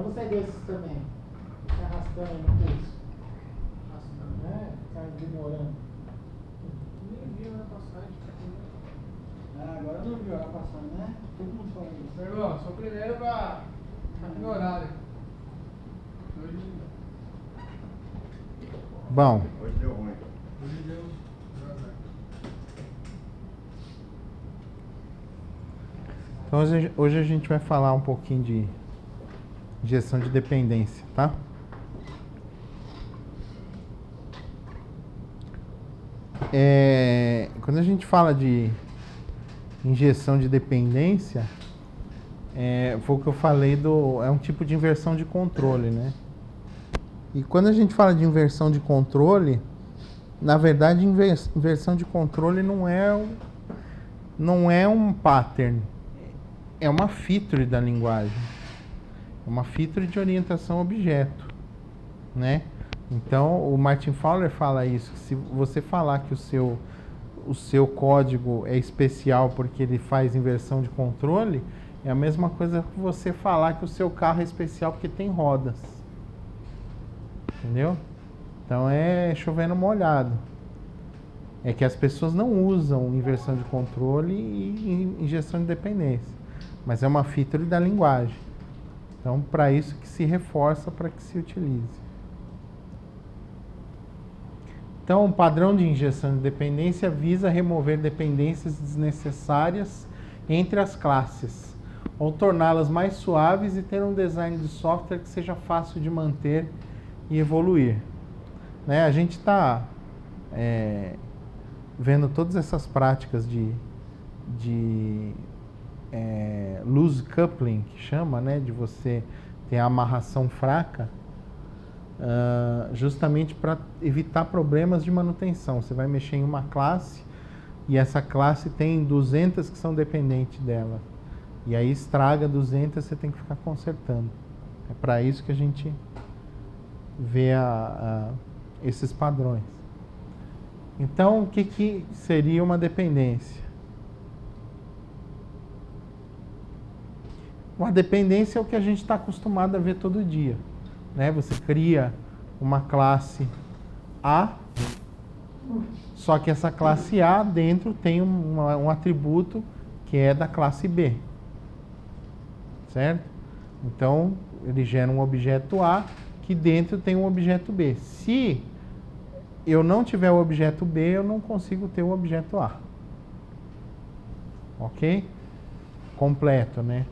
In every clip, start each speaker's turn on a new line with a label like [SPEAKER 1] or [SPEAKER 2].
[SPEAKER 1] você é desses também. Fica arrastando aí no curso. Arrastando, né? Tá ignorando. Nem viu na passagem. Ah, agora não viu ela passando, né? Todo mundo fala isso. Meu irmão, sou o primeiro pra no horário.
[SPEAKER 2] Bom.
[SPEAKER 3] Hoje deu ruim.
[SPEAKER 1] Hoje deu.
[SPEAKER 2] Então hoje a gente vai falar um pouquinho de injeção de dependência, tá? Quando a gente fala de injeção de dependência, foi o que eu falei é um tipo de inversão de controle, né? E quando a gente fala de inversão de controle, na verdade inversão de controle não é um pattern, é uma feature da linguagem, é uma feature de orientação a objeto, né? Então o Martin Fowler fala isso, que se você falar que o seu código é especial porque ele faz inversão de controle, é a mesma coisa que você falar que o seu carro é especial porque tem rodas. Entendeu? Então é chovendo molhado. É que as pessoas não usam inversão de controle e injeção de dependência. Mas é uma feature da linguagem. Então, para isso que se reforça para que se utilize. Então, o padrão de injeção de dependência visa remover dependências desnecessárias entre as classes, ou torná-las mais suaves e ter um design de software que seja fácil de manter e evoluir. Né? A gente está vendo todas essas práticas de loose coupling, que chama, né? De você ter a amarração fraca, justamente para evitar problemas de manutenção. Você vai mexer em uma classe e essa classe tem 200 que são dependentes dela. E aí estraga 200, você tem que ficar consertando. É para isso que a gente vê esses padrões. Então, o que seria uma dependência? Uma dependência é o que a gente está acostumado a ver todo dia, né? Você cria uma classe A, só que essa classe A dentro tem um atributo que é da classe B, certo? Então, ele gera um objeto A que dentro tem um objeto B. Se eu não tiver o objeto B, eu não consigo ter o objeto A. Ok? Completo, né?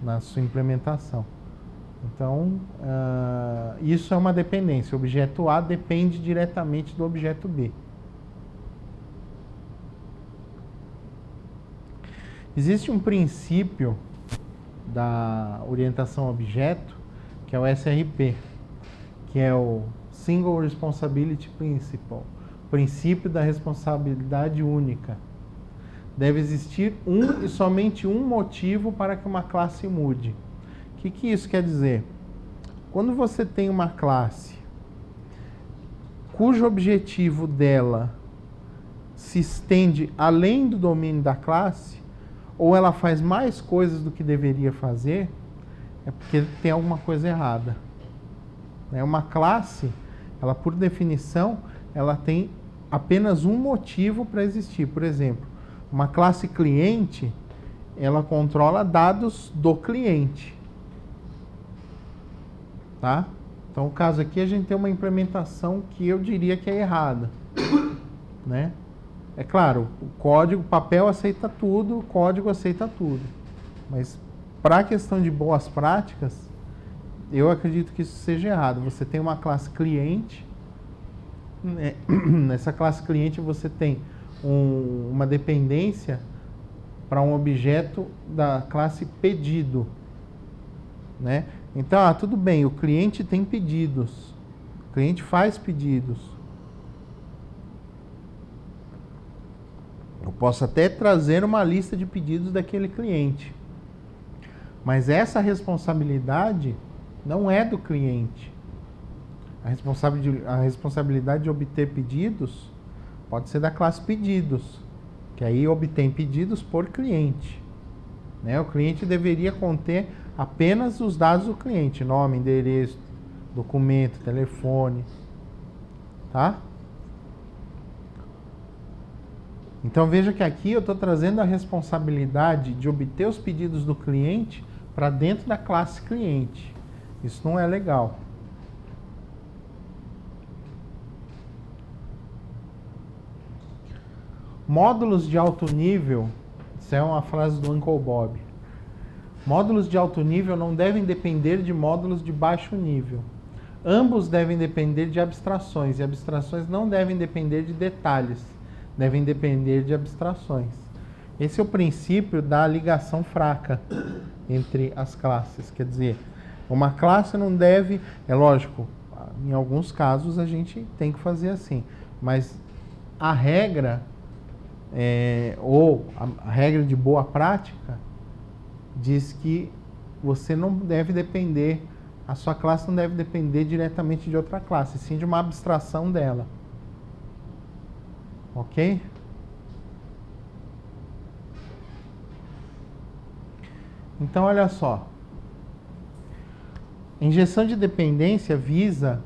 [SPEAKER 2] Na sua implementação. Então, isso é uma dependência. O objeto A depende diretamente do objeto B. Existe um princípio da orientação a objeto, que é o SRP, que é o Single Responsibility Principle, princípio da responsabilidade única. Deve existir um e somente um motivo para que uma classe mude. O que isso quer dizer? Quando você tem uma classe cujo objetivo dela se estende além do domínio da classe, ou ela faz mais coisas do que deveria fazer, é porque tem alguma coisa errada. Uma classe, ela por definição, ela tem apenas um motivo para existir. Por exemplo, uma classe cliente, ela controla dados do cliente. Tá? Então, o caso aqui, a gente tem uma implementação que eu diria que é errada. Né? É claro, o código, o papel aceita tudo, o código aceita tudo. Mas, para a questão de boas práticas, eu acredito que isso seja errado. Você tem uma classe cliente, né? Nessa classe cliente você tem uma dependência para um objeto da classe pedido, né? Então, tudo bem, o cliente tem pedidos, o cliente faz pedidos. Eu posso até trazer uma lista de pedidos daquele cliente, mas essa responsabilidade não é do cliente. A responsabilidade de obter pedidos pode ser da classe pedidos, que aí obtém pedidos por cliente. Né? O cliente deveria conter apenas os dados do cliente, nome, endereço, documento, telefone, tá? Então veja que aqui eu estou trazendo a responsabilidade de obter os pedidos do cliente para dentro da classe cliente. Isso não é legal. Módulos de alto nível, isso é uma frase do Uncle Bob. Módulos de alto nível não devem depender de módulos de baixo nível. Ambos devem depender de abstrações, e abstrações não devem depender de detalhes, devem depender de abstrações. Esse é o princípio da ligação fraca entre as classes. Quer dizer, uma classe não deve... É lógico, em alguns casos a gente tem que fazer assim, mas a regra... ou a regra de boa prática diz que você não deve depender, a sua classe não deve depender diretamente de outra classe, sim de uma abstração dela. Ok? Então, olha só. Injeção de dependência visa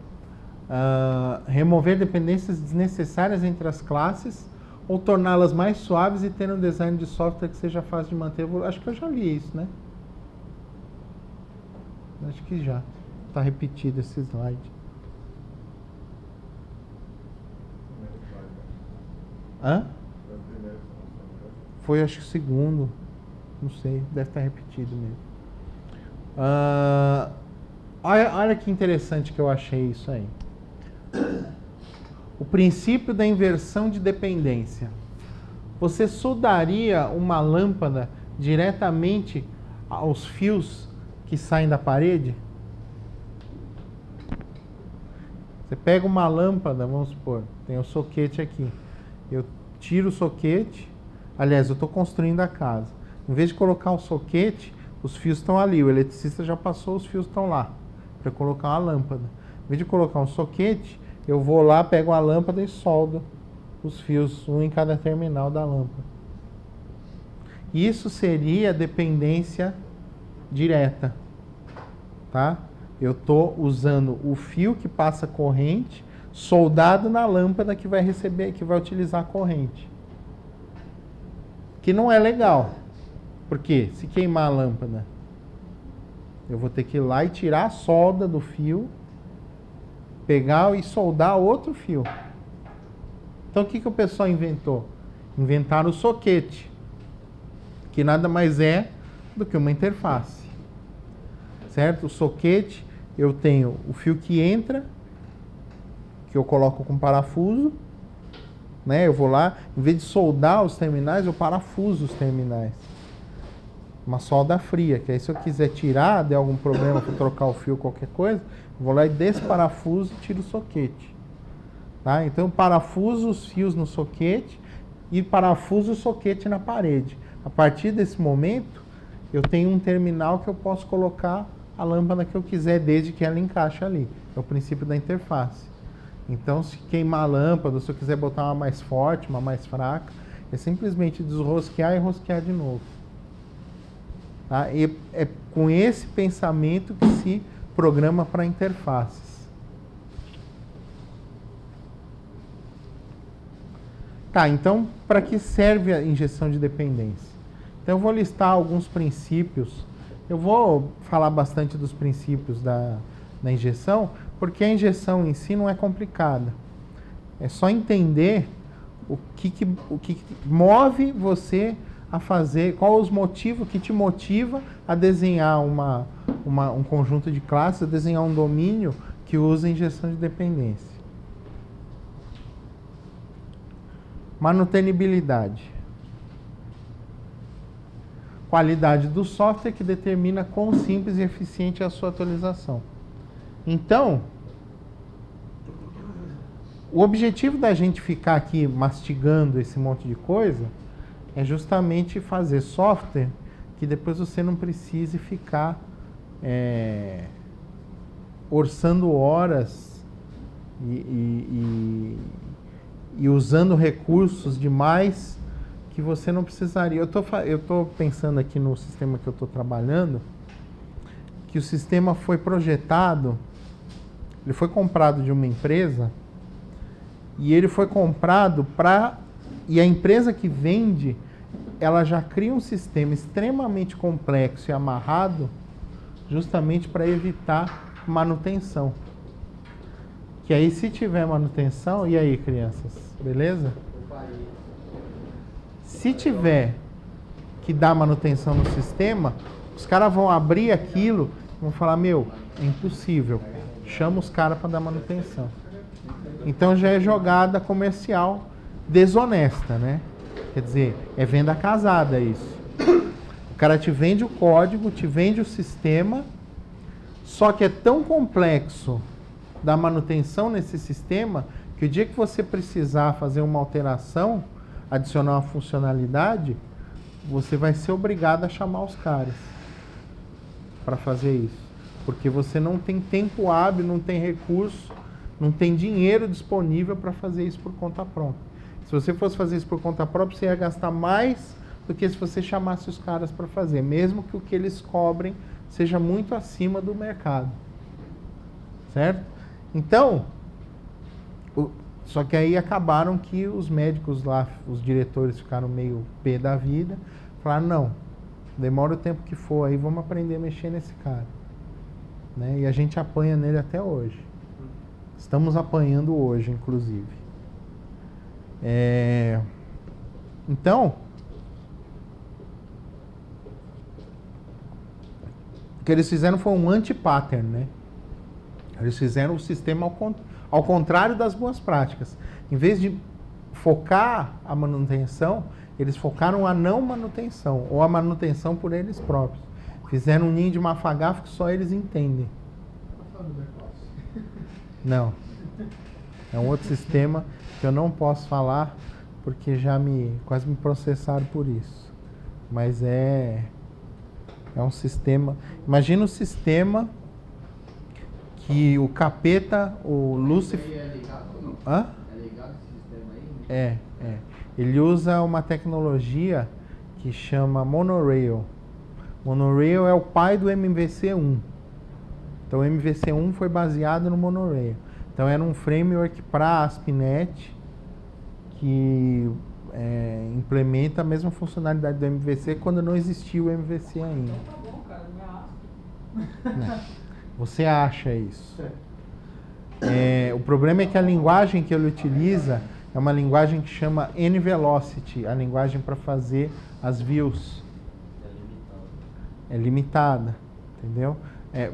[SPEAKER 2] remover dependências desnecessárias entre as classes ou torná-las mais suaves e ter um design de software que seja fácil de manter. Acho que eu já li isso, né? Acho que já. Está repetido esse slide. Hã? Foi, acho que o segundo. Não sei, deve estar repetido mesmo. Olha que interessante que eu achei isso aí. O princípio da inversão de dependência. Você soldaria uma lâmpada diretamente aos fios que saem da parede? Você pega uma lâmpada, vamos supor, tem o soquete aqui. Eu tiro o soquete, aliás, eu estou construindo a casa. Em vez de colocar o soquete, os fios estão ali. O eletricista já passou, os fios estão lá para colocar uma lâmpada. Em vez de colocar um soquete, eu vou lá, pego a lâmpada e soldo os fios, um em cada terminal da lâmpada. Isso seria dependência direta, tá? Eu estou usando o fio que passa corrente soldado na lâmpada que vai receber, que vai utilizar a corrente. Que não é legal. Porque se queimar a lâmpada, eu vou ter que ir lá e tirar a solda do fio, pegar e soldar outro fio. Então o que o pessoal inventou? Inventaram o soquete, que nada mais é do que uma interface. Certo? O soquete, eu tenho o fio que entra, que eu coloco com parafuso, né? Eu vou lá, em vez de soldar os terminais, eu parafuso os terminais. Uma solda fria, que aí se eu quiser tirar, der algum problema para trocar o fio, qualquer coisa, eu vou lá e desparafuso e tiro o soquete. Tá? Então eu parafuso os fios no soquete e parafuso o soquete na parede. A partir desse momento, eu tenho um terminal que eu posso colocar a lâmpada que eu quiser, desde que ela encaixe ali. É o princípio da interface. Então, se queimar a lâmpada, se eu quiser botar uma mais forte, uma mais fraca, é simplesmente desrosquear e rosquear de novo. Tá? E é com esse pensamento que se programa para interfaces. Tá, então, para que serve a injeção de dependência? Então, eu vou listar alguns princípios. Eu vou falar bastante dos princípios da injeção, porque a injeção em si não é complicada. É só entender o que move você a fazer, qual os motivos que te motiva a desenhar um conjunto de classes, a desenhar um domínio que usa injeção de dependência. Manutenibilidade. Qualidade do software que determina quão simples e eficiente é a sua atualização. Então, o objetivo da gente ficar aqui mastigando esse monte de coisa é justamente fazer software que depois você não precise ficar orçando horas e usando recursos demais que você não precisaria. Eu tô pensando aqui no sistema que eu estou trabalhando. que o sistema foi projetado, ele foi comprado de uma empresa e ele foi comprado para... E a empresa que vende, ela já cria um sistema extremamente complexo e amarrado justamente para evitar manutenção. Que aí se tiver manutenção, e aí crianças, beleza? Se tiver que dar manutenção no sistema, os caras vão abrir aquilo e vão falar, meu, é impossível, chama os caras para dar manutenção. Então já é jogada comercial desonesta, né? Quer dizer, é venda casada isso. O cara te vende o código, te vende o sistema, só que é tão complexo da manutenção nesse sistema que o dia que você precisar fazer uma alteração, adicionar uma funcionalidade, você vai ser obrigado a chamar os caras para fazer isso. Porque você não tem tempo hábil, não tem recurso, não tem dinheiro disponível para fazer isso por conta própria. Se você fosse fazer isso por conta própria, você ia gastar mais do que se você chamasse os caras para fazer, mesmo que o que eles cobrem seja muito acima do mercado. Certo? Então, só que aí acabaram que os médicos lá, os diretores ficaram meio pé da vida, falaram, não, demora o tempo que for aí, vamos aprender a mexer nesse cara. Né? E a gente apanha nele até hoje. Estamos apanhando hoje, inclusive. Então, o que eles fizeram foi um anti-pattern, né? Eles fizeram o sistema ao contrário das boas práticas. Em vez de focar a manutenção, eles focaram a não manutenção, ou a manutenção por eles próprios. Fizeram um ninho de mafagafo que só eles entendem. Não. É um outro sistema que eu não posso falar, porque já quase me processaram por isso. Mas é um sistema... Imagina o sistema que o capeta, o Lúcifer...
[SPEAKER 3] É ligado ou não?
[SPEAKER 2] Hã?
[SPEAKER 3] É ligado esse sistema aí?
[SPEAKER 2] É. Ele usa uma tecnologia que chama Monorail. Monorail é o pai do MVC1. Então o MVC1 foi baseado no Monorail. Então era um framework para ASP.NET que implementa a mesma funcionalidade do MVC quando não existia o MVC ainda.
[SPEAKER 1] Tá bom, cara, não é ASP.
[SPEAKER 2] Não. Você acha isso? O problema é que a linguagem que ele utiliza é uma linguagem que chama NVelocity, a linguagem para fazer as views. É limitada, entendeu?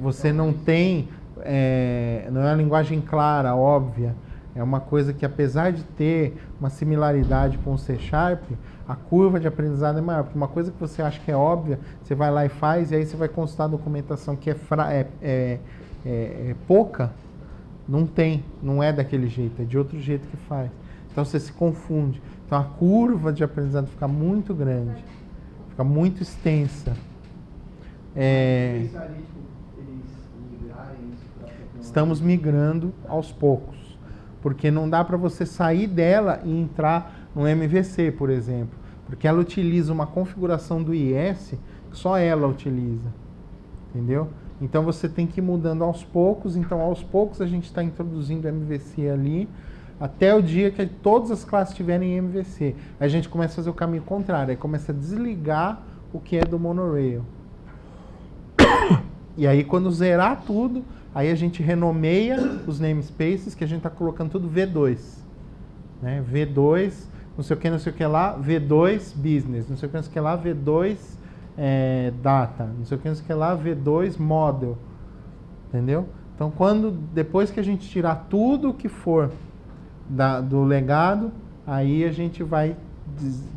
[SPEAKER 2] Você não tem, não é uma linguagem clara, óbvia. É uma coisa que, apesar de ter uma similaridade com o C#, a curva de aprendizado é maior. Porque uma coisa que você acha que é óbvia, você vai lá e faz, e aí você vai consultar a documentação que é pouca, não é daquele jeito, é de outro jeito que faz. Então você se confunde. Então a curva de aprendizado fica muito grande, fica muito extensa. Estamos migrando aos poucos, porque não dá para você sair dela e entrar no MVC, por exemplo, porque ela utiliza uma configuração do IS que só ela utiliza, entendeu? Então você tem que ir mudando aos poucos. Então aos poucos a gente está introduzindo MVC ali, até o dia que todas as classes tiverem MVC. Aí a gente começa a fazer o caminho contrário, aí começa a desligar o que é do Monorail. E aí quando zerar tudo, aí a gente renomeia os namespaces, que a gente está colocando tudo V2. Né? V2, não sei o que lá, V2 Business, não sei o que lá, V2 Data, não sei o que lá, V2 Model. Entendeu? Então depois que a gente tirar tudo que for do legado, aí a gente vai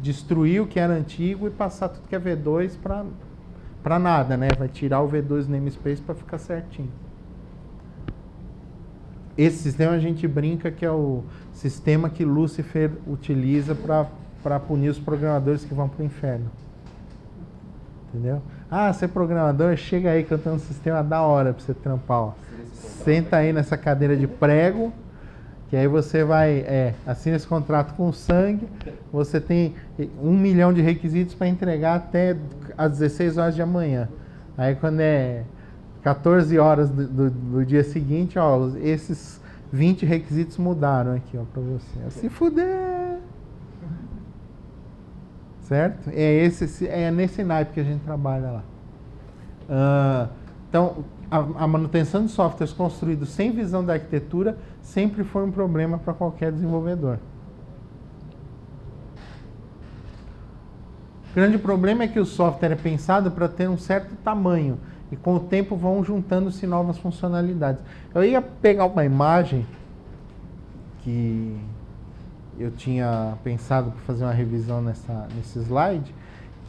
[SPEAKER 2] destruir o que era antigo e passar tudo que é V2 para nada, né? Vai tirar o V2 namespace para ficar certinho. Esse sistema a gente brinca que é o sistema que Lúcifer utiliza para punir os programadores que vão para o inferno. Entendeu? Ah, você é programador, chega aí que eu tenho um sistema da hora para você trampar. Ó. Senta aí nessa cadeira de prego, que aí você vai, assina esse contrato com sangue, você tem 1 milhão de requisitos para entregar até às 16 horas de amanhã. Aí quando 14 horas do dia seguinte, ó, esses 20 requisitos mudaram aqui, ó, para você. Se fuder! Certo? É nesse naipe que a gente trabalha lá. Então, a manutenção de softwares construídos sem visão da arquitetura sempre foi um problema para qualquer desenvolvedor. O grande problema é que o software é pensado para ter um certo tamanho e com o tempo vão juntando-se novas funcionalidades. Eu ia pegar uma imagem que eu tinha pensado para fazer uma revisão nesse slide,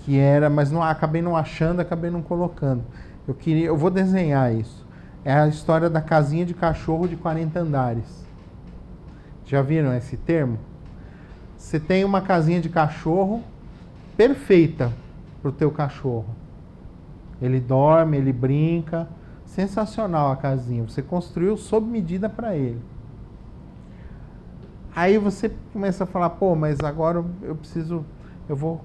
[SPEAKER 2] que era, mas não, acabei não achando, acabei não colocando. Eu vou desenhar isso. É a história da casinha de cachorro de 40 andares. Já viram esse termo? Você tem uma casinha de cachorro perfeita para o teu cachorro. Ele dorme, ele brinca. Sensacional a casinha. Você construiu sob medida para ele. Aí você começa a falar, pô, mas agora eu vou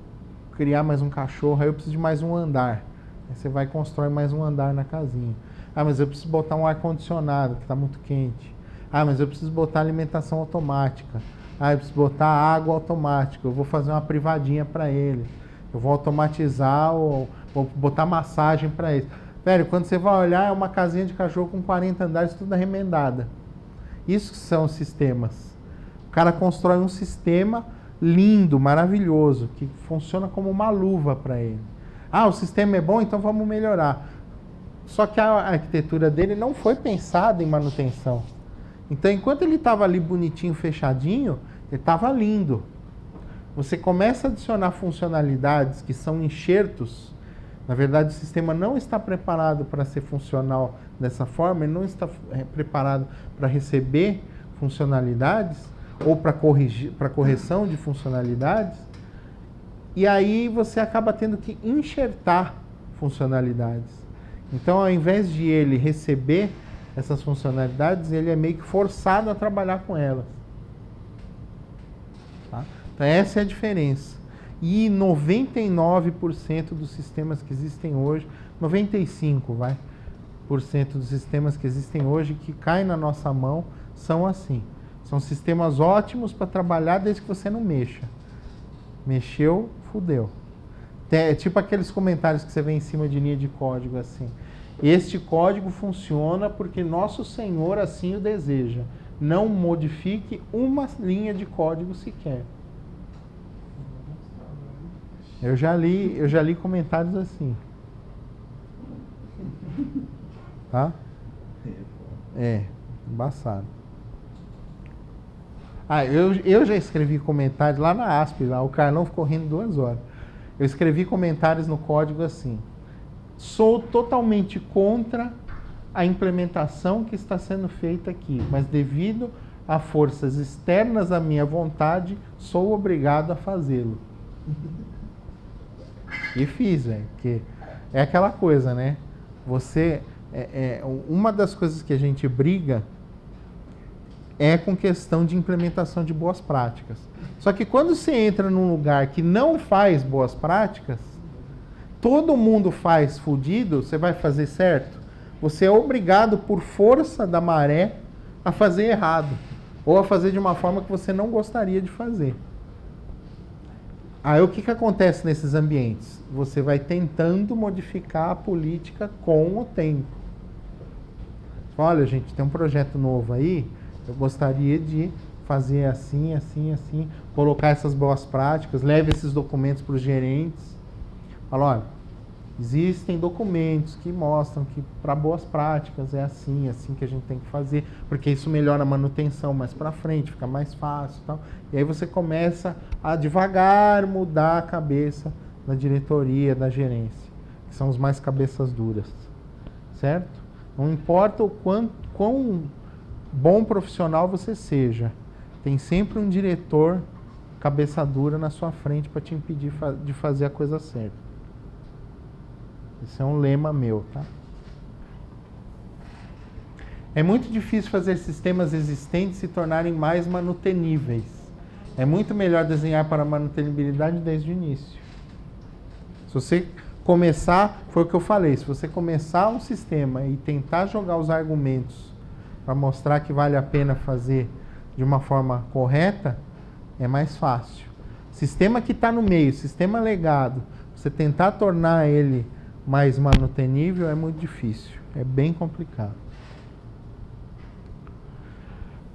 [SPEAKER 2] criar mais um cachorro, aí eu preciso de mais um andar. Aí você vai e constrói mais um andar na casinha. Ah, mas eu preciso botar um ar-condicionado, que está muito quente. Ah, mas eu preciso botar alimentação automática. Ah, eu preciso botar água automática. Eu vou fazer uma privadinha para ele. Eu vou automatizar ou vou botar massagem para ele. Velho, quando você vai olhar, é uma casinha de cachorro com 40 andares, tudo arremendada. Isso são sistemas. O cara constrói um sistema lindo, maravilhoso, que funciona como uma luva para ele. Ah, o sistema é bom, então vamos melhorar. Só que a arquitetura dele não foi pensada em manutenção. Então, enquanto ele estava ali bonitinho, fechadinho, ele estava lindo. Você começa a adicionar funcionalidades que são enxertos. Na verdade, o sistema não está preparado para ser funcional dessa forma, ele não está preparado para receber funcionalidades ou para correção de funcionalidades. E aí você acaba tendo que enxertar funcionalidades. Então, ao invés de ele receber essas funcionalidades, ele é meio que forçado a trabalhar com elas. Tá? Então, essa é a diferença. E 99% dos sistemas que existem hoje, 95% dos sistemas que existem hoje que caem na nossa mão são assim. São sistemas ótimos para trabalhar desde que você não mexa. Mexeu, fudeu. É tipo aqueles comentários que você vê em cima de linha de código assim. Este código funciona porque nosso Senhor assim o deseja. Não modifique uma linha de código sequer. Eu já li comentários assim. Tá? Embaçado. Ah, eu já escrevi comentários lá na ASP, lá o Carlão ficou rindo 2 horas. Eu escrevi comentários no código assim: sou totalmente contra a implementação que está sendo feita aqui, mas devido a forças externas à minha vontade, sou obrigado a fazê-lo. E fiz, velho, porque é aquela coisa, né? Uma das coisas que a gente briga é com questão de implementação de boas práticas. Só que quando você entra num lugar que não faz boas práticas, todo mundo faz fudido, você vai fazer certo? Você é obrigado por força da maré a fazer errado. Ou a fazer de uma forma que você não gostaria de fazer. Aí o que acontece nesses ambientes? Você vai tentando modificar a política com o tempo. Olha, gente, tem um projeto novo aí, eu gostaria de fazer assim, assim, assim, colocar essas boas práticas, leve esses documentos para os gerentes. Fala, olha, existem documentos que mostram que para boas práticas é assim que a gente tem que fazer, porque isso melhora a manutenção mais para frente, fica mais fácil e tal. E aí você começa a devagar mudar a cabeça da diretoria, da gerência, que são os mais cabeças duras, certo? Não importa o quão bom profissional você seja, tem sempre um diretor cabeça dura na sua frente para te impedir de fazer a coisa certa. Esse é um lema meu, tá? É muito difícil fazer sistemas existentes se tornarem mais manuteníveis. É muito melhor desenhar para manutenibilidade desde o início. Se você começar, foi o que eu falei, se você começar um sistema e tentar jogar os argumentos para mostrar que vale a pena fazer de uma forma correta, é mais fácil. Sistema que está no meio, sistema legado, você tentar tornar ele mais manutenível é muito difícil, é bem complicado.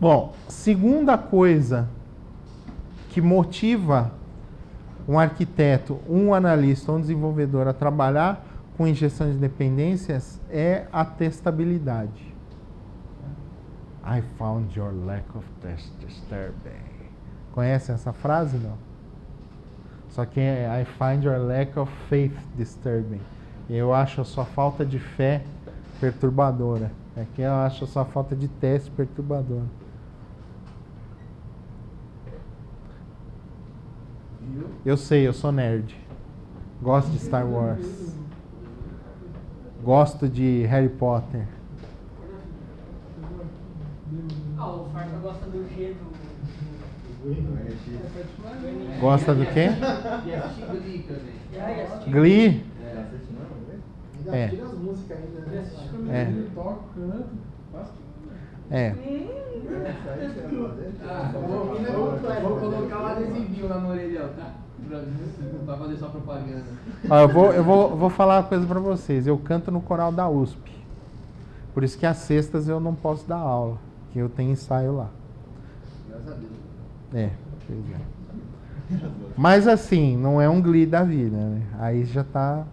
[SPEAKER 2] Bom, segunda coisa que motiva um arquiteto, um analista, um desenvolvedor a trabalhar com injeção de dependências é a testabilidade. I found your lack of test disturbing. Conhecem essa frase, não? Só que é I find your lack of faith disturbing. Eu acho a sua falta de fé perturbadora. Aqui eu acho a sua falta de teste perturbadora. Eu sei, eu sou nerd. Gosto de Star Wars. Gosto de Harry Potter.
[SPEAKER 1] O Farca gosta do G do...
[SPEAKER 2] Gosta do quê?
[SPEAKER 3] E assistir Glee também.
[SPEAKER 2] Glee?
[SPEAKER 4] Ainda tira as músicas ainda, né?
[SPEAKER 2] É.
[SPEAKER 4] Toca, canta, faz tudo.
[SPEAKER 2] É.
[SPEAKER 3] Vou colocar um adesivinho lá no orelhão, tá? Pra fazer só propaganda.
[SPEAKER 2] Ó, eu vou falar uma coisa pra vocês. Eu canto no coral da USP. Por isso que às sextas eu não posso dar aula, que eu tenho ensaio lá.
[SPEAKER 3] Graças a Deus.
[SPEAKER 2] É, pois é. Mas assim, não é um Glee da vida, né? Aí já tá...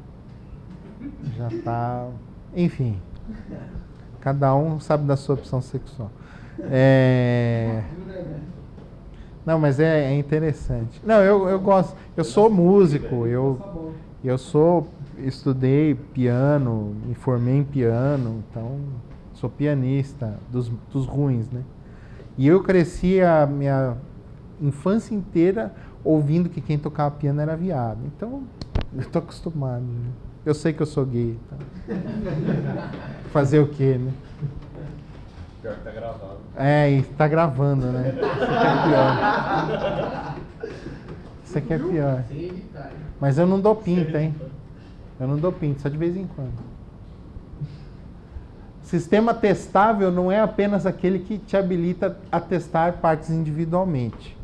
[SPEAKER 2] Enfim. Cada um sabe da sua opção sexual. Não, mas é interessante. Não, eu gosto. Eu sou músico. Estudei piano, me formei em piano, então sou pianista dos ruins, né? E eu cresci a minha infância inteira ouvindo que quem tocava piano era viado. Então, eu tô acostumado, né? Eu sei que eu sou gay. Então. Fazer o quê, né?
[SPEAKER 5] Pior que tá gravado.
[SPEAKER 2] É, e tá gravando, né? Isso aqui é pior.
[SPEAKER 3] Sem editar.
[SPEAKER 2] Mas eu não dou pinta, hein? Eu não dou pinta, só de vez em quando. Sistema testável não é apenas aquele que te habilita a testar partes individualmente.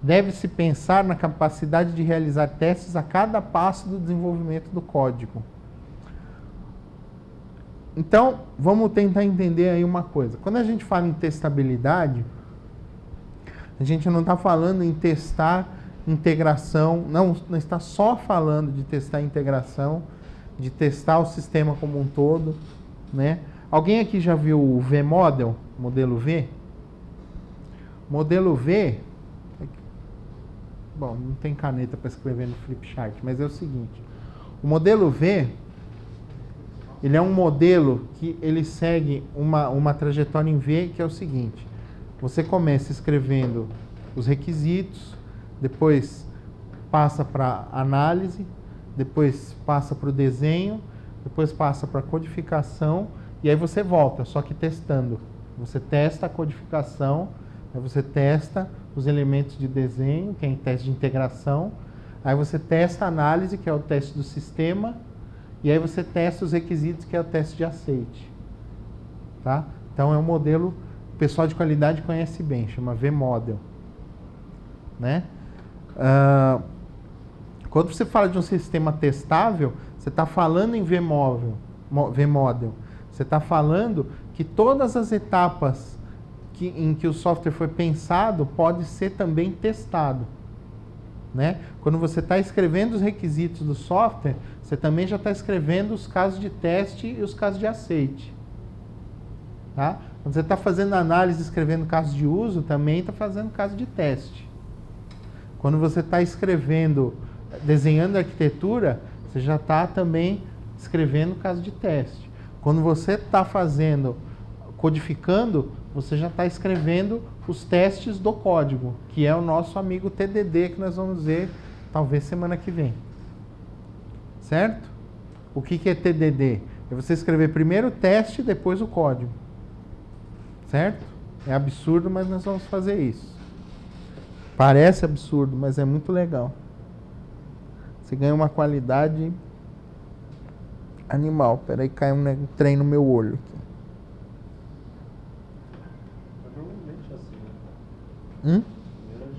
[SPEAKER 2] Deve-se pensar na capacidade de realizar testes a cada passo do desenvolvimento do código. Então, vamos tentar entender aí uma coisa. Quando a gente fala em testabilidade, a gente não está falando em testar integração, não está só falando de testar integração, de testar o sistema como um todo, né? Alguém aqui já viu o V-Model, modelo V? Modelo V, bom, não tem caneta para escrever no flipchart, mas é o seguinte, o modelo V, ele é um modelo que ele segue uma trajetória em V, que é o seguinte, você começa escrevendo os requisitos, depois passa para análise, depois passa para o desenho, depois passa para codificação, e aí você volta, só que testando. Você testa a codificação, aí você testa os elementos de desenho, que é em teste de integração, aí você testa a análise, que é o teste do sistema, e aí você testa os requisitos, que é o teste de aceite. Tá? Então é um modelo que o pessoal de qualidade conhece bem, chama V-Model. Né? Quando você fala de um sistema testável, você está falando em V-Model. Você está falando que todas as etapas em que o software foi pensado pode ser também testado. Né? Quando você está escrevendo os requisitos do software, você também já está escrevendo os casos de teste e os casos de aceite. Tá? Quando você está fazendo análise, escrevendo casos de uso, também está fazendo caso de teste. Quando você está escrevendo, desenhando a arquitetura, você já está também escrevendo caso de teste. Quando você está codificando, você já está escrevendo os testes do código, que é o nosso amigo TDD, que nós vamos ver talvez semana que vem. Certo? O que é TDD? É você escrever primeiro o teste e depois o código. Certo? É absurdo, mas nós vamos fazer isso. Parece absurdo, mas é muito legal. Você ganha uma qualidade Animal, peraí, caiu um trem no meu olho aqui.
[SPEAKER 5] Normalmente é assim, né?
[SPEAKER 2] Hum?
[SPEAKER 5] Primeiro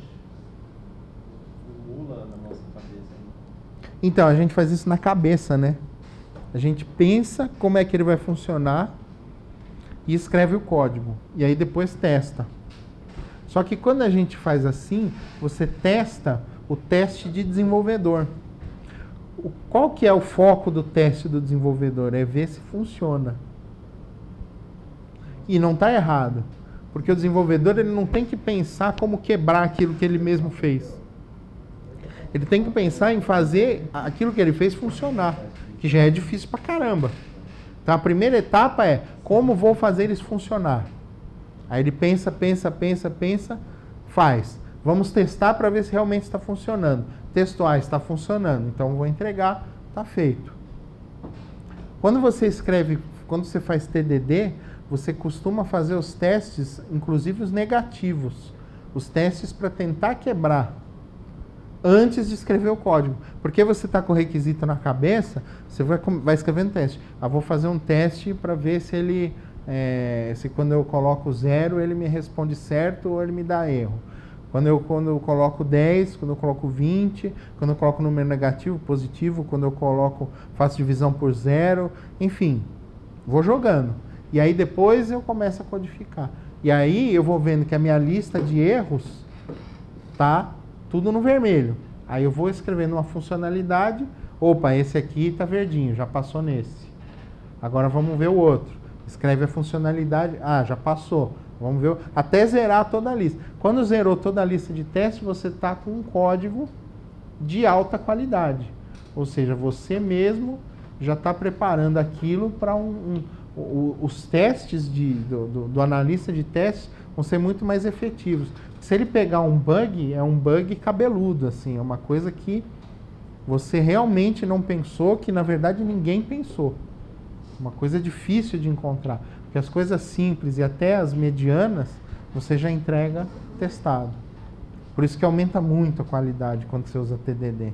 [SPEAKER 5] acumula na nossa cabeça. Né?
[SPEAKER 2] Então, a gente faz isso na cabeça, né? A gente pensa como é que ele vai funcionar e escreve o código. E aí depois testa. Só que quando a gente faz assim, você testa o teste de desenvolvedor. Qual que é o foco do teste do desenvolvedor? É ver se funciona. E não está errado. Porque o desenvolvedor ele não tem que pensar como quebrar aquilo que ele mesmo fez. Ele tem que pensar em fazer aquilo que ele fez funcionar. Que já é difícil pra caramba. Então a primeira etapa é como vou fazer isso funcionar. Aí ele pensa, faz. Vamos testar para ver se realmente está funcionando. Testou, está funcionando, então vou entregar, está feito. Quando você escreve, quando você faz TDD, você costuma fazer os testes, inclusive os negativos. Os testes para tentar quebrar antes de escrever o código. Porque você está com o requisito na cabeça, você vai escrevendo teste. Vou fazer um teste para ver se ele, se quando eu coloco 0, ele me responde certo ou ele me dá erro. Quando eu coloco 10, quando eu coloco 20, quando eu coloco número negativo, positivo, quando eu faço divisão por 0, enfim, vou jogando. E aí depois eu começo a codificar. E aí eu vou vendo que a minha lista de erros tá tudo no vermelho. Aí eu vou escrevendo uma funcionalidade, opa, esse aqui tá verdinho, já passou nesse. Agora vamos ver o outro. Escreve a funcionalidade, já passou. Vamos ver, até zerar toda a lista. Quando zerou toda a lista de testes, você está com um código de alta qualidade. Ou seja, você mesmo já está preparando aquilo para os testes do analista de testes vão ser muito mais efetivos. Se ele pegar um bug, é um bug cabeludo, assim, é uma coisa que você realmente não pensou, que na verdade ninguém pensou. Uma coisa difícil de encontrar. Porque as coisas simples e até as medianas, você já entrega testado. Por isso que aumenta muito a qualidade quando você usa TDD.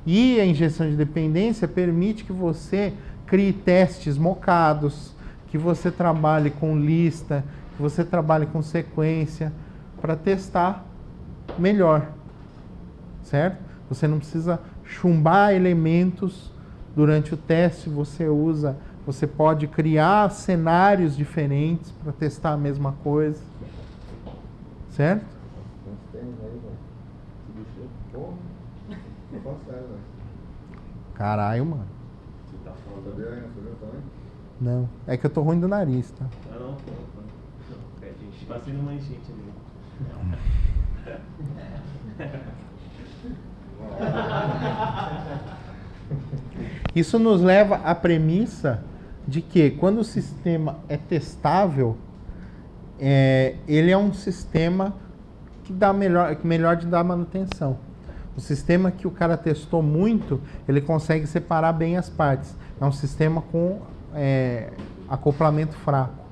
[SPEAKER 2] E a injeção de dependência permite que você crie testes mocados, que você trabalhe com lista, que você trabalhe com sequência, para testar melhor. Certo? Você não precisa chumbar elementos durante o teste, você pode criar cenários diferentes para testar a mesma coisa. Certo? Caralho, mano.
[SPEAKER 5] Você tá falando?
[SPEAKER 2] Não, é que eu tô ruim do nariz, tá?
[SPEAKER 5] Não. É, gente, tá sendo uma enchente ali.
[SPEAKER 2] Isso nos leva à premissa de que quando o sistema é testável, ele é um sistema que dá melhor de dar manutenção. O sistema que o cara testou muito, ele consegue separar bem as partes. É um sistema com acoplamento fraco,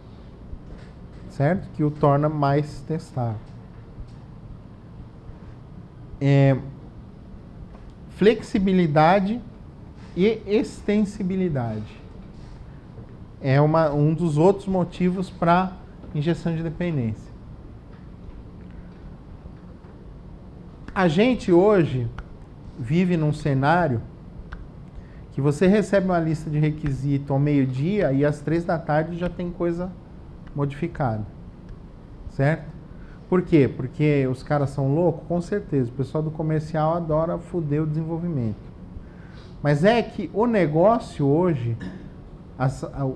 [SPEAKER 2] certo? Que o torna mais testável. Flexibilidade e extensibilidade. É um dos outros motivos para injeção de dependência. A gente hoje vive num cenário que você recebe uma lista de requisito ao meio-dia e às 3 da tarde já tem coisa modificada. Certo? Por quê? Porque os caras são loucos? Com certeza. O pessoal do comercial adora foder o desenvolvimento. Mas é que o negócio hoje,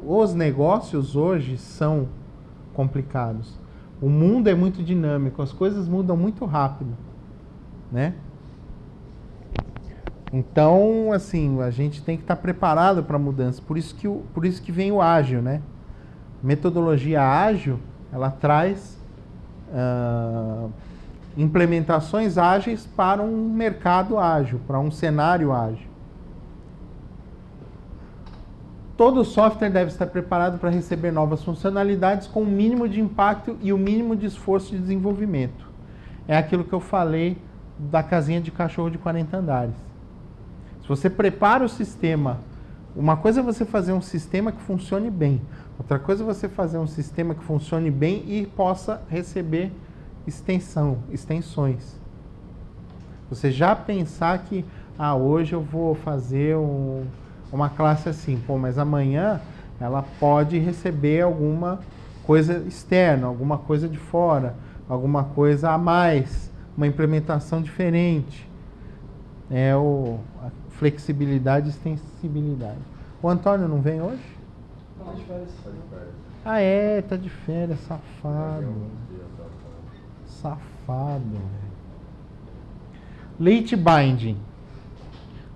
[SPEAKER 2] os negócios hoje são complicados. O mundo é muito dinâmico, as coisas mudam muito rápido, né? Então, assim, a gente tem que estar preparado para a mudança. Por isso que vem o ágil, né? Metodologia ágil, ela traz implementações ágeis para um mercado ágil, para um cenário ágil. Todo software deve estar preparado para receber novas funcionalidades com o mínimo de impacto e o mínimo de esforço de desenvolvimento. É aquilo que eu falei da casinha de cachorro de 40 andares. Se você prepara o sistema, uma coisa é você fazer um sistema que funcione bem. Outra coisa é você fazer um sistema que funcione bem e possa receber extensões. Você já pensar que, hoje eu vou fazer uma classe assim, mas amanhã ela pode receber alguma coisa externa, alguma coisa de fora, alguma coisa a mais, uma implementação diferente. A flexibilidade e extensibilidade. O Antônio não vem hoje?
[SPEAKER 4] Tá de férias.
[SPEAKER 2] Tá de férias, safado. Safado, velho. Late binding.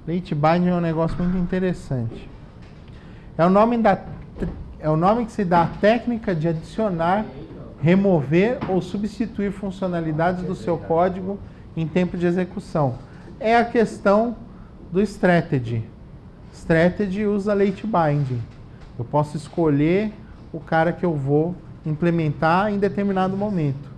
[SPEAKER 2] Late binding é um negócio muito interessante. É o nome que se dá à técnica de adicionar, remover ou substituir funcionalidades do seu código em tempo de execução. É a questão do strategy. Strategy usa late binding. Eu posso escolher o cara que eu vou implementar em determinado momento.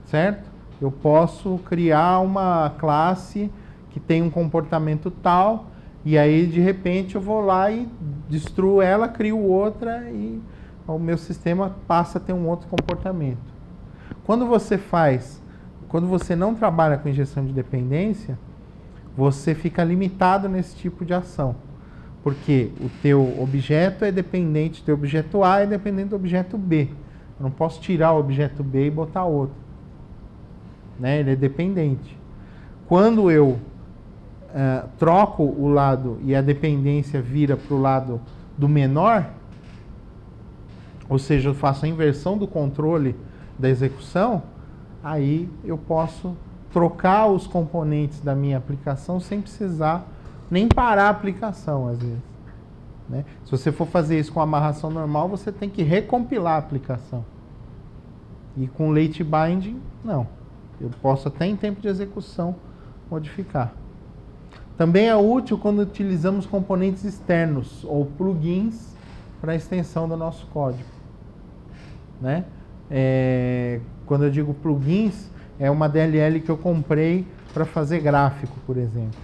[SPEAKER 2] Certo? Eu posso criar uma classe que tem um comportamento tal, e aí de repente eu vou lá e destruo ela, crio outra e o meu sistema passa a ter um outro comportamento. Quando você não trabalha com injeção de dependência, você fica limitado nesse tipo de ação. Porque o teu objeto é dependente, o teu objeto A é dependente do objeto B. Eu não posso tirar o objeto B e botar outro. Né? Ele é dependente. Quando eu troco o lado e a dependência vira para o lado do menor, ou seja, eu faço a inversão do controle da execução, aí eu posso trocar os componentes da minha aplicação sem precisar nem parar a aplicação, às vezes. Né? Se você for fazer isso com amarração normal, você tem que recompilar a aplicação. E com late binding, não. Eu posso até em tempo de execução modificar. Também é útil quando utilizamos componentes externos ou plugins para a extensão do nosso código. Né? Quando eu digo plugins, é uma DLL que eu comprei para fazer gráfico, por exemplo.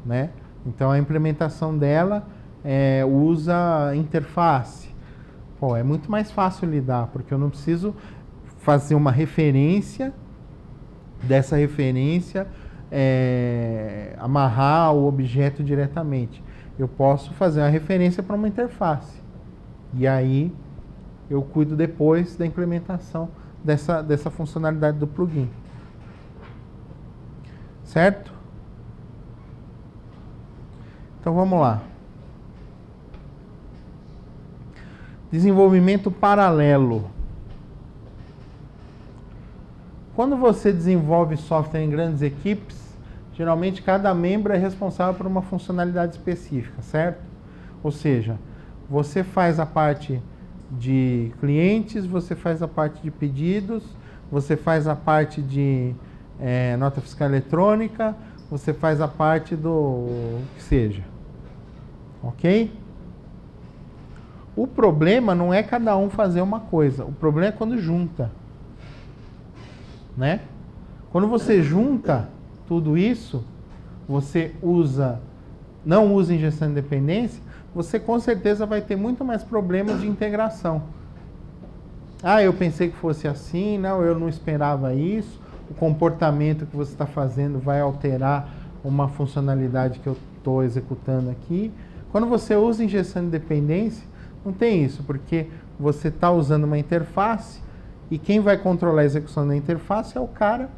[SPEAKER 2] Né? Então a implementação dela usa interface. É muito mais fácil lidar, porque eu não preciso fazer uma referência, dessa referência amarrar o objeto diretamente. Eu posso fazer uma referência para uma interface. E aí eu cuido depois da implementação dessa funcionalidade do plugin. Certo? Então vamos lá. Desenvolvimento paralelo. Quando você desenvolve software em grandes equipes, geralmente cada membro é responsável por uma funcionalidade específica, certo? Ou seja, você faz a parte de clientes, você faz a parte de pedidos, você faz a parte de nota fiscal eletrônica, você faz a parte do que seja. Ok? O problema não é cada um fazer uma coisa, o problema é quando junta. Né? Quando você junta tudo isso, você não usa injeção de dependência, você com certeza vai ter muito mais problemas de integração. Eu pensei que fosse assim, não, eu não esperava isso, o comportamento que você está fazendo vai alterar uma funcionalidade que eu estou executando aqui. Quando você usa injeção de dependência, não tem isso, porque você está usando uma interface e quem vai controlar a execução da interface é o cara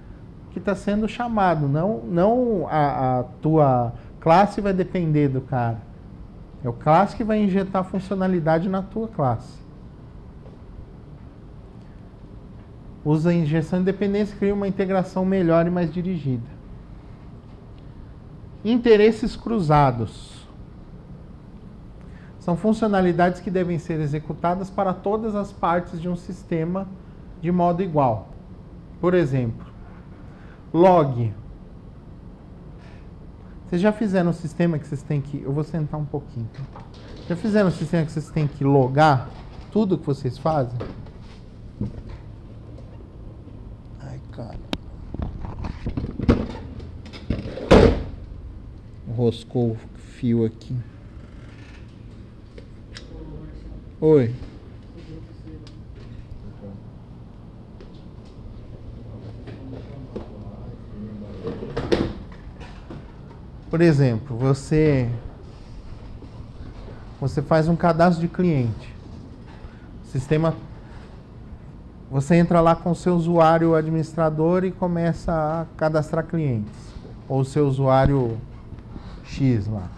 [SPEAKER 2] que está sendo chamado, não a tua classe vai depender do cara. É o classe que vai injetar funcionalidade na tua classe. Usa a injeção de dependência e cria uma integração melhor e mais dirigida. Interesses cruzados. São funcionalidades que devem ser executadas para todas as partes de um sistema de modo igual. Por exemplo, log. Vocês já fizeram um sistema que vocês têm que... Eu vou sentar um pouquinho. Já fizeram um sistema que vocês têm que logar tudo que vocês fazem? Ai, cara. Roscou o fio aqui. Oi. Por exemplo, você faz um cadastro de cliente. Sistema, você entra lá com o seu usuário administrador e começa a cadastrar clientes, ou o seu usuário X lá.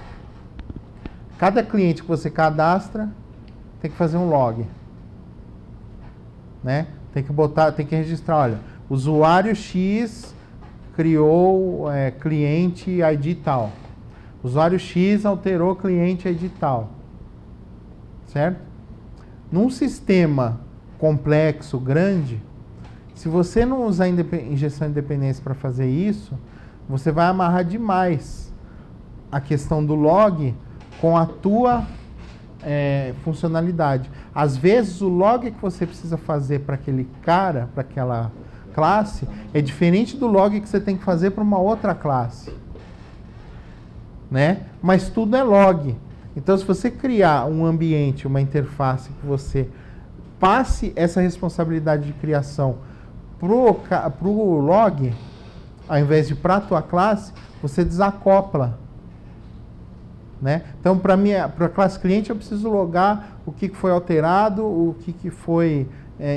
[SPEAKER 2] Cada cliente que você cadastra tem que fazer um log, né? Tem que registrar, olha, usuário X criou cliente ID tal. Usuário X alterou cliente ID tal. Certo? Num sistema complexo, grande, se você não usar injeção de dependência para fazer isso, você vai amarrar demais a questão do log com a tua funcionalidade. Às vezes o log que você precisa fazer para aquele cara, para aquela classe, é diferente do log que você tem que fazer para uma outra classe, né? Mas tudo é log. Então, se você criar um ambiente, uma interface que você passe essa responsabilidade de criação pro log, ao invés de para a tua classe, você desacopla, né? Então, para a classe cliente, eu preciso logar o que foi alterado, o que foi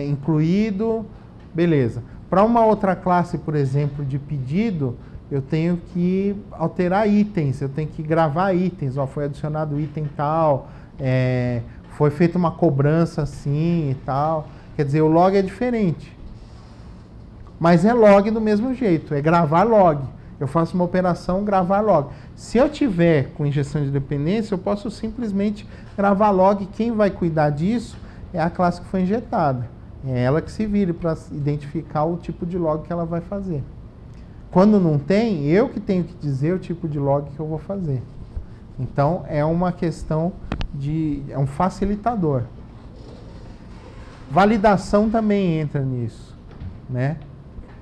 [SPEAKER 2] incluído, beleza. Para uma outra classe, por exemplo, de pedido, eu tenho que alterar itens, eu tenho que gravar itens, foi adicionado item tal, foi feita uma cobrança assim e tal. Quer dizer, o log é diferente. Mas é log do mesmo jeito, é gravar log. Eu faço uma operação, gravar log. Se eu tiver com injeção de dependência, eu posso simplesmente gravar log. Quem vai cuidar disso é a classe que foi injetada. É ela que se vire para identificar o tipo de log que ela vai fazer. Quando não tem, eu que tenho que dizer o tipo de log que eu vou fazer. Então, é uma questão é um facilitador. Validação também entra nisso, né?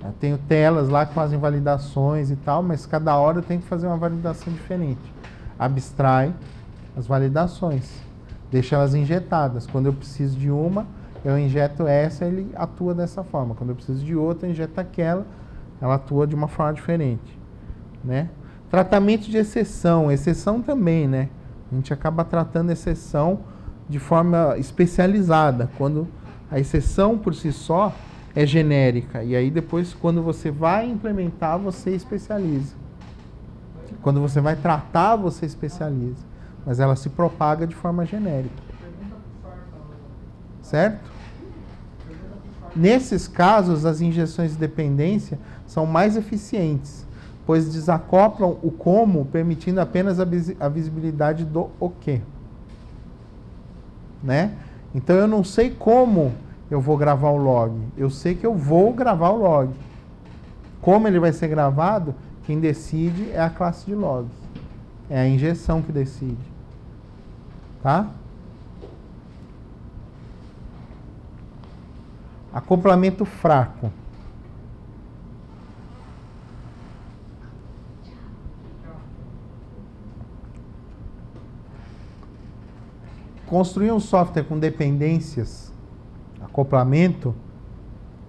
[SPEAKER 2] Eu tenho telas lá que fazem validações e tal, mas cada hora eu tenho que fazer uma validação diferente. Abstrai as validações, deixa elas injetadas. Quando eu preciso de uma, eu injeto essa, ele atua dessa forma. Quando eu preciso de outra, eu injeto aquela, ela atua de uma forma diferente, né? Tratamento de exceção também, né? A gente acaba tratando exceção de forma especializada, quando a exceção por si só é genérica, e aí depois, quando você vai implementar, você especializa. Quando você vai tratar, você especializa, mas ela se propaga de forma genérica. Certo? Nesses casos, as injeções de dependência são mais eficientes, pois desacoplam o como, permitindo apenas a visibilidade do o que. Né? Então, eu não sei como eu vou gravar o log. Eu sei que eu vou gravar o log. Como ele vai ser gravado, quem decide é a classe de logs. É a injeção que decide. Tá? Acoplamento fraco. Construir um software com dependências, acoplamento,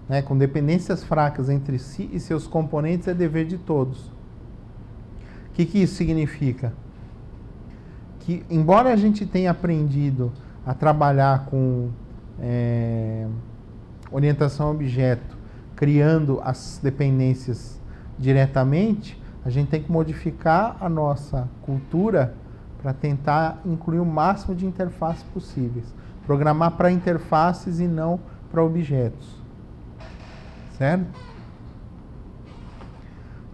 [SPEAKER 2] né, com dependências fracas entre si e seus componentes é dever de todos. O que isso significa? Que, embora a gente tenha aprendido a trabalhar com orientação a objeto, criando as dependências diretamente, a gente tem que modificar a nossa cultura para tentar incluir o máximo de interfaces possíveis. Programar para interfaces e não para objetos. Certo?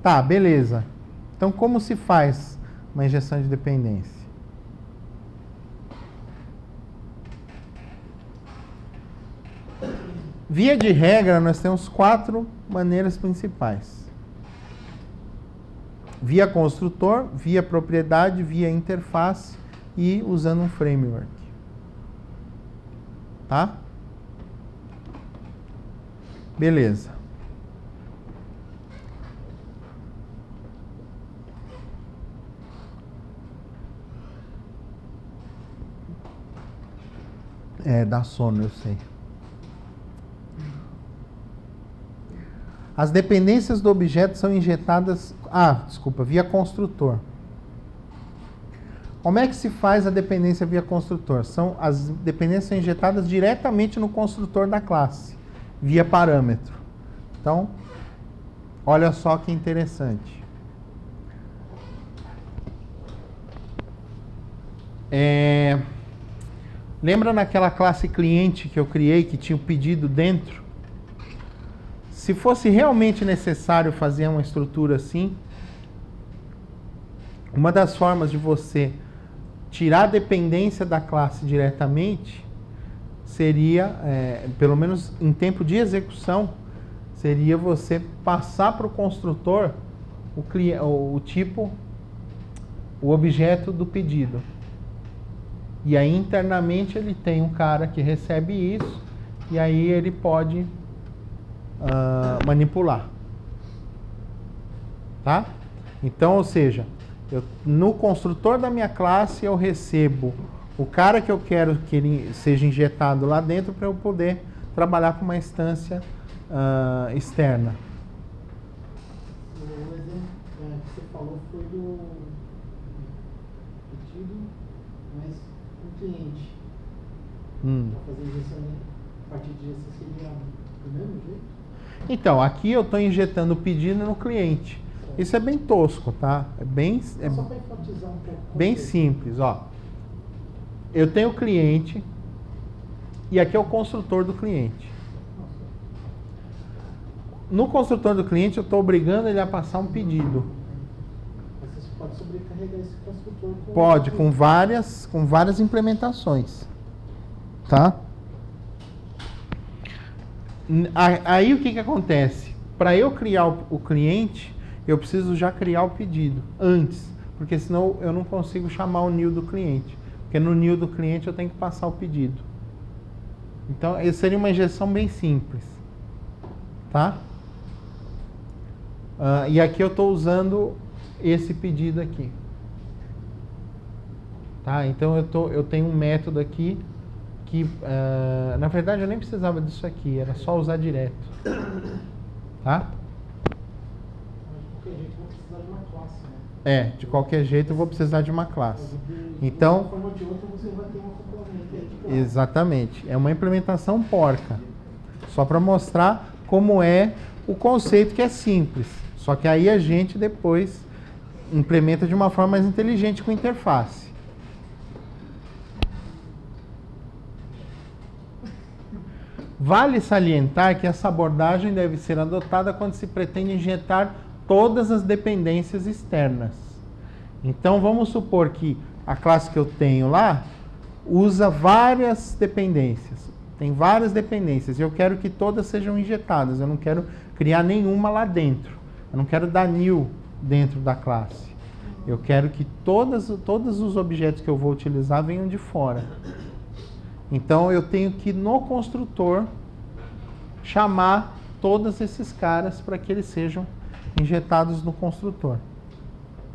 [SPEAKER 2] Tá, beleza. Então, como se faz uma injeção de dependência? Via de regra, nós temos 4 maneiras principais. Via construtor, via propriedade, via interface e usando um framework. Tá? Beleza. Dá sono, eu sei. As dependências do objeto são injetadas... via construtor. Como é que se faz a dependência via construtor? As dependências são injetadas diretamente no construtor da classe, via parâmetro. Então, olha só que interessante. Lembra naquela classe cliente que eu criei, que tinha o pedido dentro? Se fosse realmente necessário fazer uma estrutura assim, uma das formas de você tirar a dependência da classe diretamente seria, pelo menos em tempo de execução, seria você passar para o construtor o tipo, o objeto do pedido. E aí internamente ele tem um cara que recebe isso e aí ele pode manipular. Tá? Então, ou seja, no construtor da minha classe eu recebo o cara que eu quero que ele seja injetado lá dentro para eu poder trabalhar com uma instância externa.
[SPEAKER 4] O exemplo que você falou foi do pedido, mas um cliente. Para fazer injeção a partir de injeção seria do mesmo jeito?
[SPEAKER 2] Então, aqui eu estou injetando o pedido no cliente. Isso é bem tosco, tá? Só para enfatizar um pouco. Bem simples, ó. Eu tenho o cliente e aqui é o construtor do cliente. No construtor do cliente eu estou obrigando ele a passar um pedido.
[SPEAKER 4] Você pode sobrecarregar esse construtor com...
[SPEAKER 2] Pode, com várias implementações. Tá? Aí o que acontece? Para eu criar o cliente, eu preciso já criar o pedido antes, porque senão eu não consigo chamar o new do cliente, porque no new do cliente eu tenho que passar o pedido. Então, essa seria uma injeção bem simples, tá? E aqui eu estou usando esse pedido aqui, tá? Então eu tenho um método aqui que, na verdade, eu nem precisava disso aqui, era só usar direto, tá? De qualquer jeito eu vou precisar de uma classe. Então, exatamente, é uma implementação porca. Só para mostrar como é o conceito, que é simples. Só que aí a gente depois implementa de uma forma mais inteligente com interface. Vale salientar que essa abordagem deve ser adotada quando se pretende injetar todas as dependências externas. Então, vamos supor que a classe que eu tenho lá usa várias dependências. Tem várias dependências e eu quero que todas sejam injetadas. Eu não quero criar nenhuma lá dentro. Eu não quero dar new dentro da classe. Eu quero que todos os objetos que eu vou utilizar venham de fora. Então, eu tenho que, no construtor, chamar todos esses caras para que eles sejam injetados no construtor,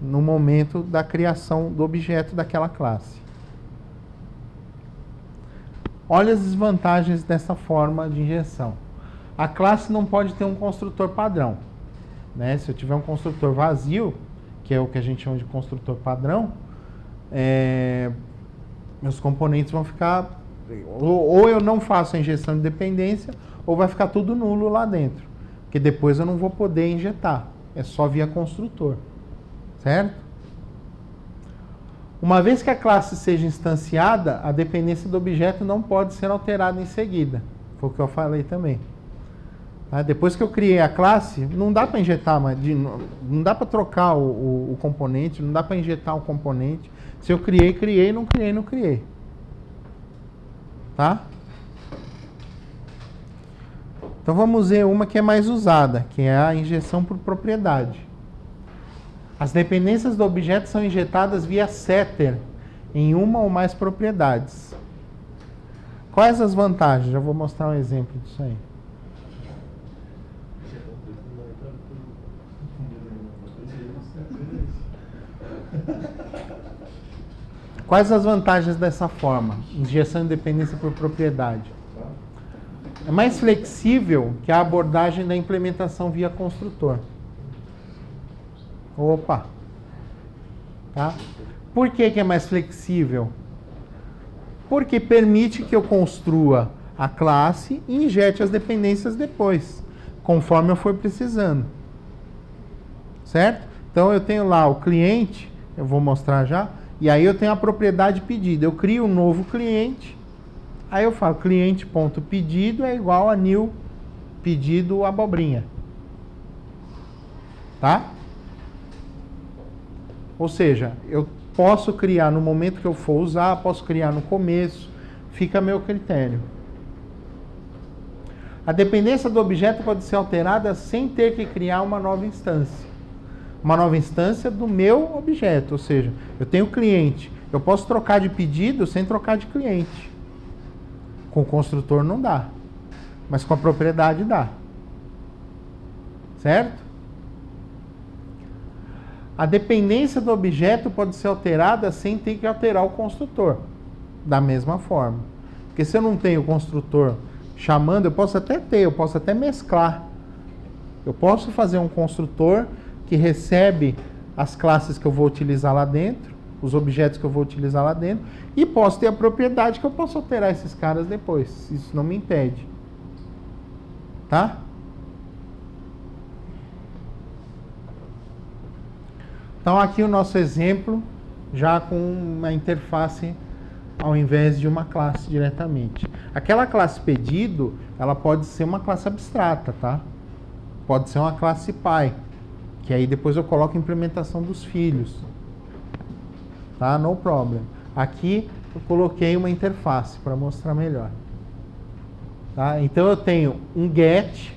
[SPEAKER 2] no momento da criação do objeto daquela classe. Olha as desvantagens dessa forma de injeção. A classe não pode ter um construtor padrão, né? Se eu tiver um construtor vazio, que é o que a gente chama de construtor padrão, meus componentes vão ficar... Ou eu não faço a injeção de dependência, ou vai ficar tudo nulo lá dentro. Porque depois eu não vou poder injetar. É só via construtor. Certo? Uma vez que a classe seja instanciada, a dependência do objeto não pode ser alterada em seguida. Foi o que eu falei também. Tá? Depois que eu criei a classe, não dá para injetar, não dá para trocar o componente, não dá para injetar o componente. Se eu criei, não criei. Tá? Então vamos ver uma que é mais usada, que é a injeção por propriedade. As dependências do objeto são injetadas via setter em uma ou mais propriedades. Quais as vantagens? Já vou mostrar um exemplo disso aí. Quais as vantagens dessa forma? Injeção de dependência por propriedade. É mais flexível que a abordagem da implementação via construtor. Opa! Tá? Por que é mais flexível? Porque permite que eu construa a classe e injete as dependências depois, conforme eu for precisando. Certo? Então eu tenho lá o cliente, eu vou mostrar já, e aí eu tenho a propriedade pedida. Eu crio um novo cliente, aí eu falo cliente.pedido é igual a new pedido abobrinha. Tá? Ou seja, eu posso criar no momento que eu for usar, posso criar no começo, fica a meu critério. A dependência do objeto pode ser alterada sem ter que criar uma nova instância. Uma nova instância do meu objeto, ou seja, eu tenho cliente, eu posso trocar de pedido sem trocar de cliente. Com o construtor não dá, mas com a propriedade dá. Certo? A dependência do objeto pode ser alterada sem ter que alterar o construtor. Da mesma forma. Porque se eu não tenho o construtor chamando, eu posso até mesclar. Eu posso fazer um construtor que recebe as classes que eu vou utilizar lá dentro, os objetos que eu vou utilizar lá dentro, e posso ter a propriedade que eu posso alterar esses caras depois. Isso não me impede. Tá? Então aqui o nosso exemplo, já com uma interface ao invés de uma classe diretamente. Aquela classe pedido, ela pode ser uma classe abstrata, tá? Pode ser uma classe pai, que aí depois eu coloco a implementação dos filhos. Tá? No problem. Aqui eu coloquei uma interface para mostrar melhor. Tá? Então eu tenho um get.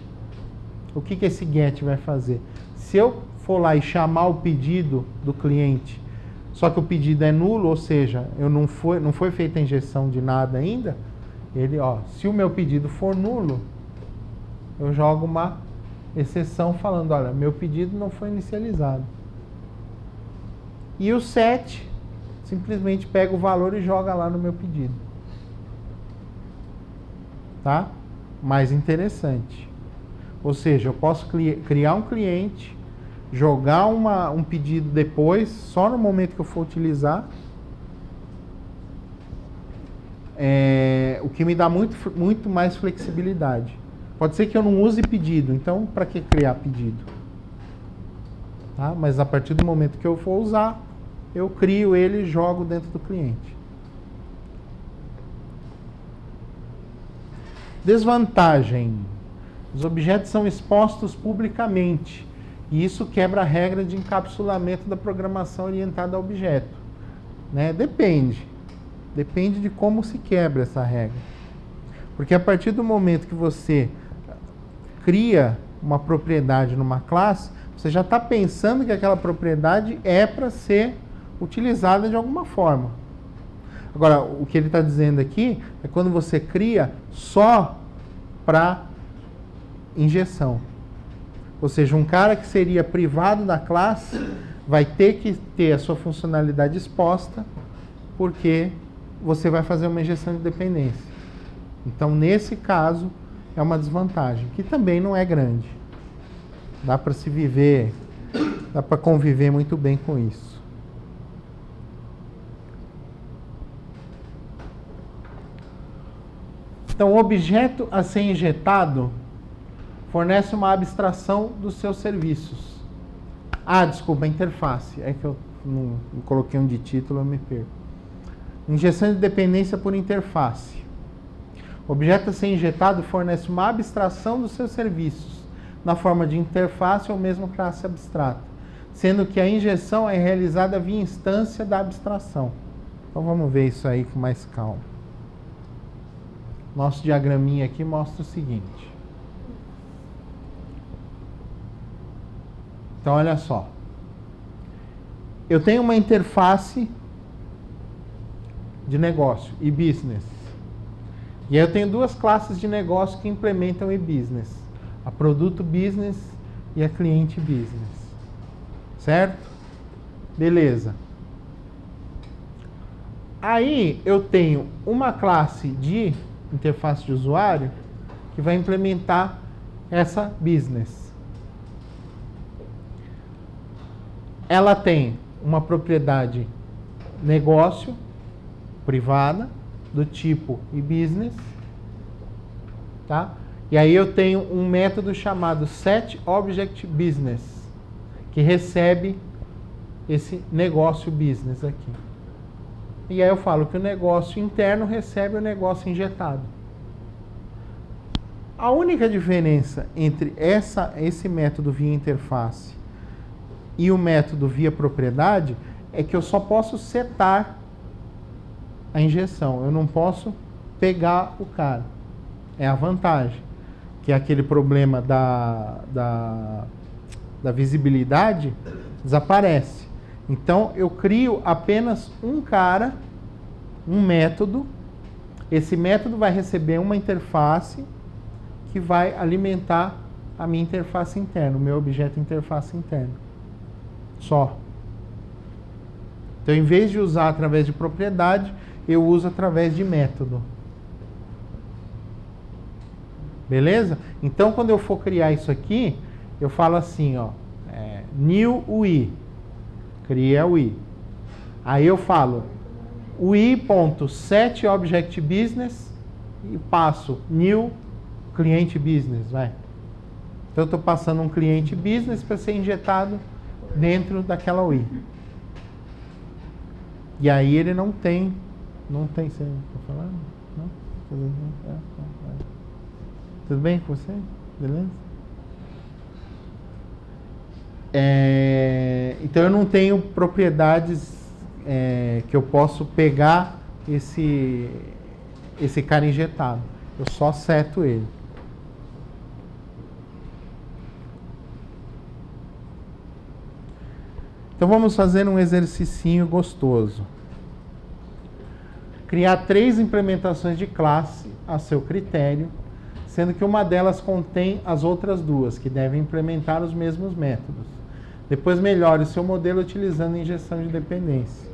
[SPEAKER 2] O que esse get vai fazer? Se eu for lá e chamar o pedido do cliente, só que o pedido é nulo, ou seja, não foi feita a injeção de nada ainda, ele, se o meu pedido for nulo, eu jogo uma exceção falando, olha, meu pedido não foi inicializado. E o set simplesmente pega o valor e joga lá no meu pedido. Tá? Mais interessante. Ou seja, eu posso criar um cliente, jogar um pedido depois, só no momento que eu for utilizar. O que me dá muito mais flexibilidade. Pode ser que eu não use pedido, então para que criar pedido? Tá? Mas a partir do momento que eu for usar, eu crio ele e jogo dentro do cliente. Desvantagem. Os objetos são expostos publicamente. E isso quebra a regra de encapsulamento da programação orientada a objeto. Né? Depende. Depende de como se quebra essa regra. Porque a partir do momento que você cria uma propriedade numa classe, você já está pensando que aquela propriedade é para ser utilizada de alguma forma. Agora, o que ele está dizendo aqui é quando você cria só para injeção. Ou seja, um cara que seria privado da classe vai ter que ter a sua funcionalidade exposta porque você vai fazer uma injeção de dependência. Então, nesse caso, é uma desvantagem, que também não é grande. Dá para se viver, dá para conviver muito bem com isso. Então, o objeto a ser injetado fornece uma abstração dos seus serviços. Desculpa, a interface. É que eu não coloquei um de título, eu me perco. Injeção de dependência por interface. O objeto a ser injetado fornece uma abstração dos seus serviços, na forma de interface ou mesmo classe abstrata, sendo que a injeção é realizada via instância da abstração. Então vamos ver isso aí com mais calma. Nosso diagraminha aqui mostra o seguinte. Então, olha só. Eu tenho uma interface de negócio, e-business. E aí eu tenho duas classes de negócio que implementam e-business. A produto business e a cliente business. Certo? Beleza. Aí eu tenho uma classe de interface de usuário que vai implementar essa business. Ela tem uma propriedade negócio privada do tipo e-business, tá? E aí eu tenho um método chamado setObjectBusiness que recebe esse negócio business aqui. E aí eu falo que o negócio interno recebe o negócio injetado. A única diferença entre esse método via interface e o método via propriedade é que eu só posso setar a injeção. Eu não posso pegar o cara. É a vantagem. Que é aquele problema da visibilidade desaparece. Então eu crio apenas um cara, um método. Esse método vai receber uma interface que vai alimentar a minha interface interna, o meu objeto interface interno. Só. Então, em vez de usar através de propriedade, eu uso através de método. Beleza? Então, quando eu for criar isso aqui, eu falo assim, ó, new UI. Cria UI. Aí eu falo UI.setObjectBusiness e passo new cliente business, vai. Então eu estou passando um cliente business para ser injetado dentro daquela UI. E aí ele não tem, você está falando? Não? Tudo bem com você? Beleza? Então eu não tenho propriedades que eu posso pegar esse cara injetado. Eu só seto ele. Então vamos fazer um exercício gostoso. Criar 3 implementações de classe a seu critério, sendo que uma delas contém as outras 2, que devem implementar os mesmos métodos. Depois melhore o seu modelo utilizando injeção de dependência.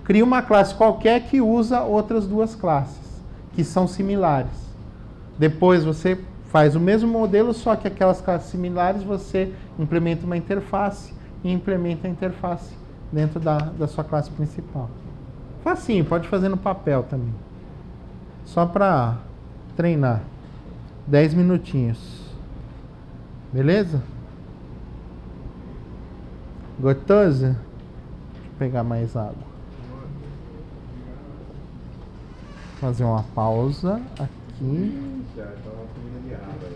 [SPEAKER 2] Crie uma classe qualquer que usa outras 2 classes, que são similares. Depois você faz o mesmo modelo, só que aquelas classes similares você implementa uma interface e implementa a interface dentro da sua classe principal. Facinho, pode fazer no papel também. Só para treinar. 10 minutinhos. Beleza? Gostoso? Deixa eu pegar mais água. Fazer uma pausa aqui.
[SPEAKER 5] Já estava comendo de água.